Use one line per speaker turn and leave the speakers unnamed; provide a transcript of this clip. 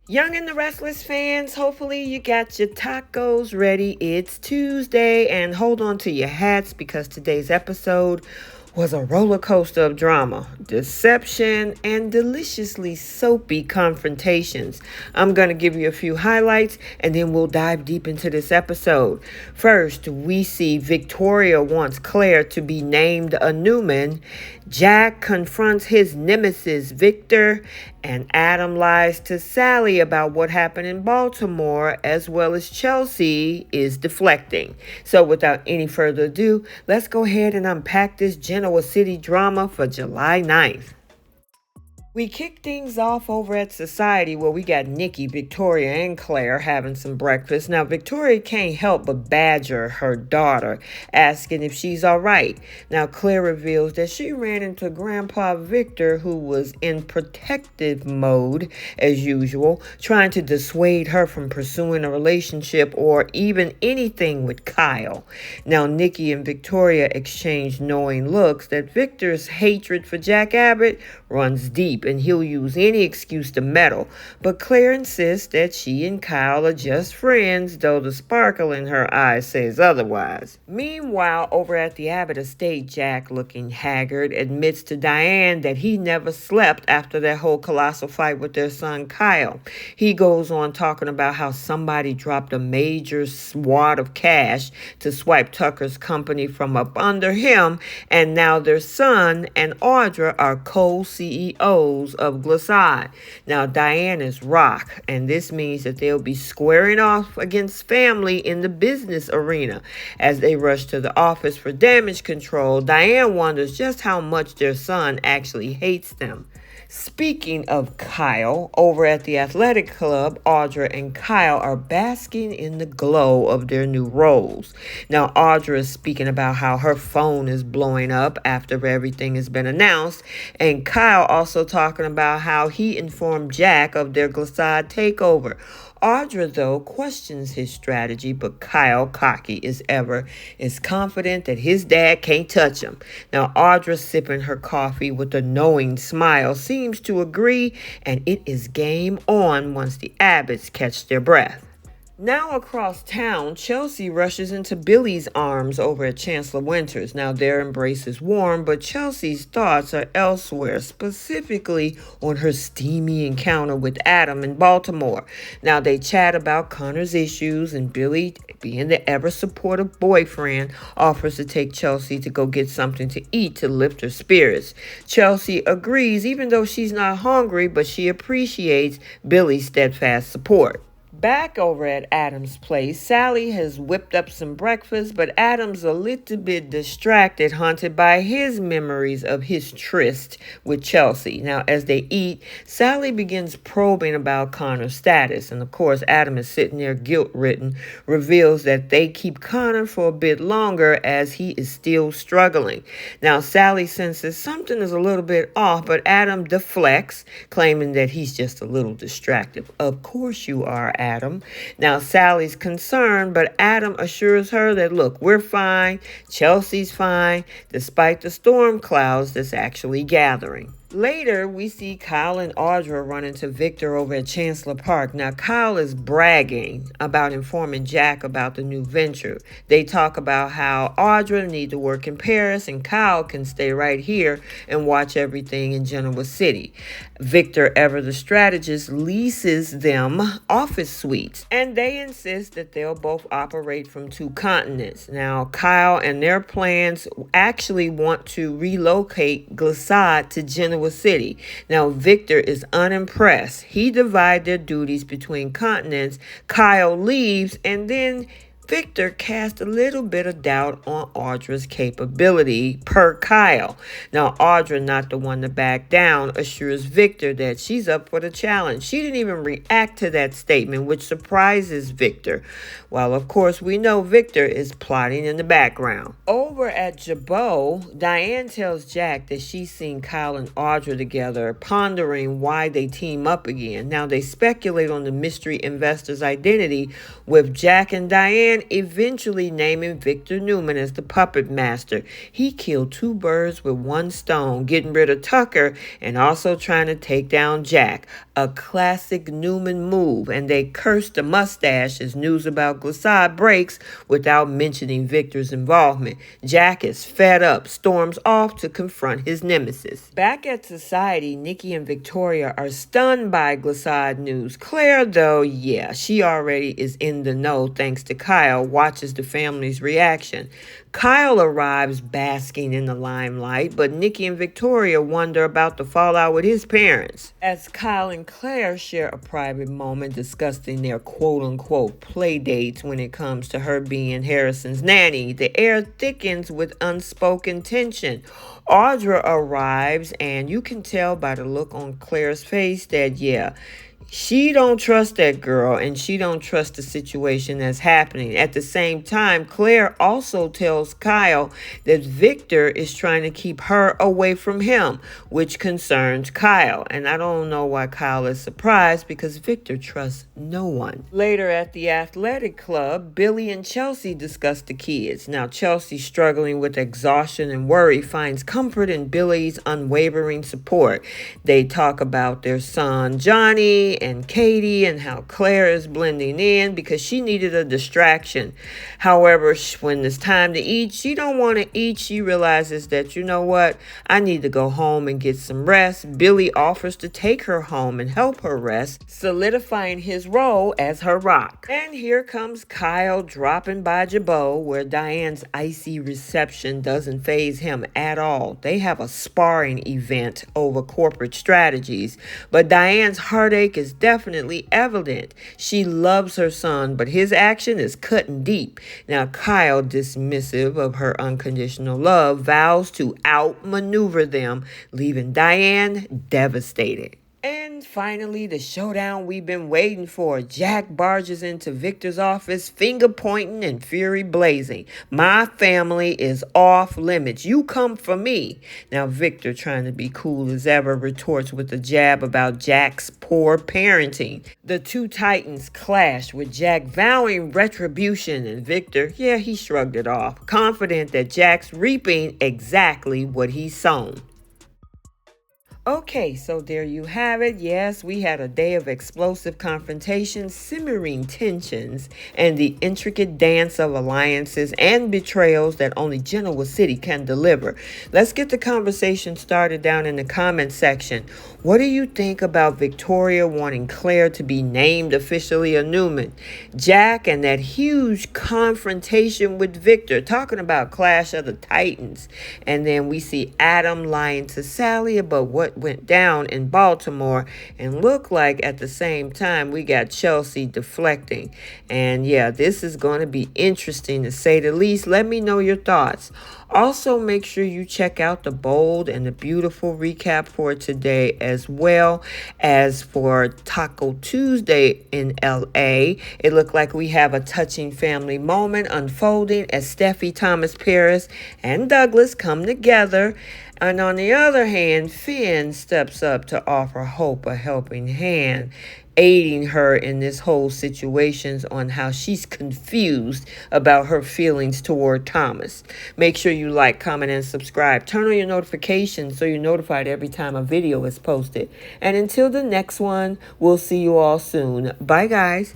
Young and the Restless fans, hopefully you got your tacos ready. It's Tuesday, and hold on to your hats because today's episode was a roller coaster of drama, deception, and deliciously soapy confrontations. I'm going to give you a few highlights and then we'll dive deep into this episode. First, we see Victoria wants Claire to be named a Newman. Jack confronts his nemesis, Victor, and Adam lies to Sally about what happened in Baltimore, as well as Chelsea is deflecting. So without any further ado, let's go ahead and unpack this Genoa City drama for July 9th. We kick things off over at Society where we got Nikki, Victoria, and Claire having some breakfast. Now, Victoria can't help but badger her daughter, asking if she's all right. Now, Claire reveals that she ran into Grandpa Victor, who was in protective mode, as usual, trying to dissuade her from pursuing a relationship or even anything with Kyle. Now, Nikki and Victoria exchange knowing looks that Victor's hatred for Jack Abbott runs deep and he'll use any excuse to meddle. But Claire insists that she and Kyle are just friends, though the sparkle in her eyes says otherwise. Meanwhile, over at the Abbott estate, Jack, looking haggard, admits to Diane that he never slept after that whole colossal fight with their son Kyle. He goes on talking about how somebody dropped a major wad of cash to swipe Tucker's company from up under him, and now their son and Audra are co-CEOs of Glissade. Now, Diane is rock, and this means that they'll be squaring off against family in the business arena. As they rush to the office for damage control, Diane wonders just how much their son actually hates them. Speaking of Kyle, over at the athletic club, Audra and Kyle are basking in the glow of their new roles. Now, Audra is speaking about how her phone is blowing up after everything has been announced, and Kyle also talking about how he informed Jack of their Glissade takeover. Audra, though, questions his strategy, but Kyle, cocky as ever, is confident that his dad can't touch him. Now, Audra, sipping her coffee with a knowing smile, seems to agree, and it is game on once the Abbotts catch their breath. Now across town, Chelsea rushes into Billy's arms over at Chancellor Winters. Now their embrace is warm, but Chelsea's thoughts are elsewhere, specifically on her steamy encounter with Adam in Baltimore. Now they chat about Connor's issues, and Billy, being the ever-supportive boyfriend, offers to take Chelsea to go get something to eat to lift her spirits. Chelsea agrees, even though she's not hungry, but she appreciates Billy's steadfast support. Back over at Adam's place, Sally has whipped up some breakfast, but Adam's a little bit distracted, haunted by his memories of his tryst with Chelsea. Now, as they eat, Sally begins probing about Connor's status, and of course, Adam is sitting there guilt-ridden, reveals that they keep Connor for a bit longer as he is still struggling. Now, Sally senses something is a little bit off, but Adam deflects, claiming that he's just a little distracted. Of course you are, Adam. Now, Sally's concerned, but Adam assures her that, look, we're fine, Chelsea's fine, despite the storm clouds that's actually gathering. Later, we see Kyle and Audra run into Victor over at Chancellor Park. Now, Kyle is bragging about informing Jack about the new venture. They talk about how Audra needs to work in Paris and Kyle can stay right here and watch everything in Genoa City. Victor, ever the strategist, leases them office suites, and they insist that they'll both operate from two continents. Now, Kyle and their plans actually want to relocate Glissade to Genoa City. Now, Victor is unimpressed. He divides their duties between continents. Kyle leaves, and then Victor cast a little bit of doubt on Audra's capability per Kyle. Now, Audra, not the one to back down, assures Victor that she's up for the challenge. She didn't even react to that statement, which surprises Victor. While, of course, we know Victor is plotting in the background. Over at Jabot, Diane tells Jack that she's seen Kyle and Audra together, pondering why they team up again. Now, they speculate on the mystery investor's identity, with Jack and Diane and eventually naming Victor Newman as the puppet master. He killed two birds with one stone, getting rid of Tucker and also trying to take down Jack. A classic Newman move, and they cursed the mustache as news about Glissade breaks without mentioning Victor's involvement. Jack is fed up, storms off to confront his nemesis. Back at society, Nikki and Victoria are stunned by Glissade news. Claire, though, yeah, she already is in the know thanks to Kyle, watches the family's reaction. Kyle arrives basking in the limelight, but Nikki and Victoria wonder about the fallout with his parents. As Kyle and Claire share a private moment discussing their quote-unquote play dates when it comes to her being Harrison's nanny, the air thickens with unspoken tension. Audra arrives, and you can tell by the look on Claire's face that, yeah, she don't trust that girl, and she don't trust the situation that's happening. At the same time, Claire also tells Kyle that Victor is trying to keep her away from him, which concerns Kyle. And I don't know why Kyle is surprised, because Victor trusts no one. Later at the athletic club, Billy and Chelsea discuss the kids. Now, Chelsea, struggling with exhaustion and worry, finds comfort in Billy's unwavering support. They talk about their son, Johnny, and Katie, and how Claire is blending in because she needed a distraction. However, when it's time to eat, she don't want to eat. She realizes that, you know what, I need to go home and get some rest. Billy offers to take her home and help her rest, solidifying his role as her rock. And here comes Kyle dropping by Jabot, where Diane's icy reception doesn't faze him at all. They have a sparring event over corporate strategies, but Diane's heartache is definitely evident. She loves her son, but his action is cutting deep. Now, Kyle, dismissive of her unconditional love, vows to outmaneuver them, leaving Diane devastated. And finally, the showdown we've been waiting for. Jack barges into Victor's office, finger pointing and fury blazing. My family is off limits. You come for me. Now, Victor, trying to be cool as ever, retorts with a jab about Jack's poor parenting. The two titans clash, with Jack vowing retribution, and Victor, yeah, he shrugged it off, confident that Jack's reaping exactly what he's sown. Okay, so there you have it. Yes, we had a day of explosive confrontations, simmering tensions, and the intricate dance of alliances and betrayals that only Genoa City can deliver. Let's get the conversation started down in the comment section. What do you think about Victoria wanting Claire to be named officially a Newman? Jack and that huge confrontation with Victor, talking about Clash of the Titans. And then we see Adam lying to Sally about what went down in Baltimore, and look like at the same time we got Chelsea deflecting. And yeah, this is going to be interesting to say the least. Let me know your thoughts. Also, make sure you check out the bold and the beautiful recap for today, as well as for Taco Tuesday in LA. It looked like we have a touching family moment unfolding as Steffi, Thomas Paris, and Douglas come together. And on the other hand, Finn steps up to offer Hope a helping hand, aiding her in this whole situation on how she's confused about her feelings toward Thomas. Make sure you like, comment, and subscribe. Turn on your notifications so you're notified every time a video is posted. And until the next one, we'll see you all soon. Bye, guys.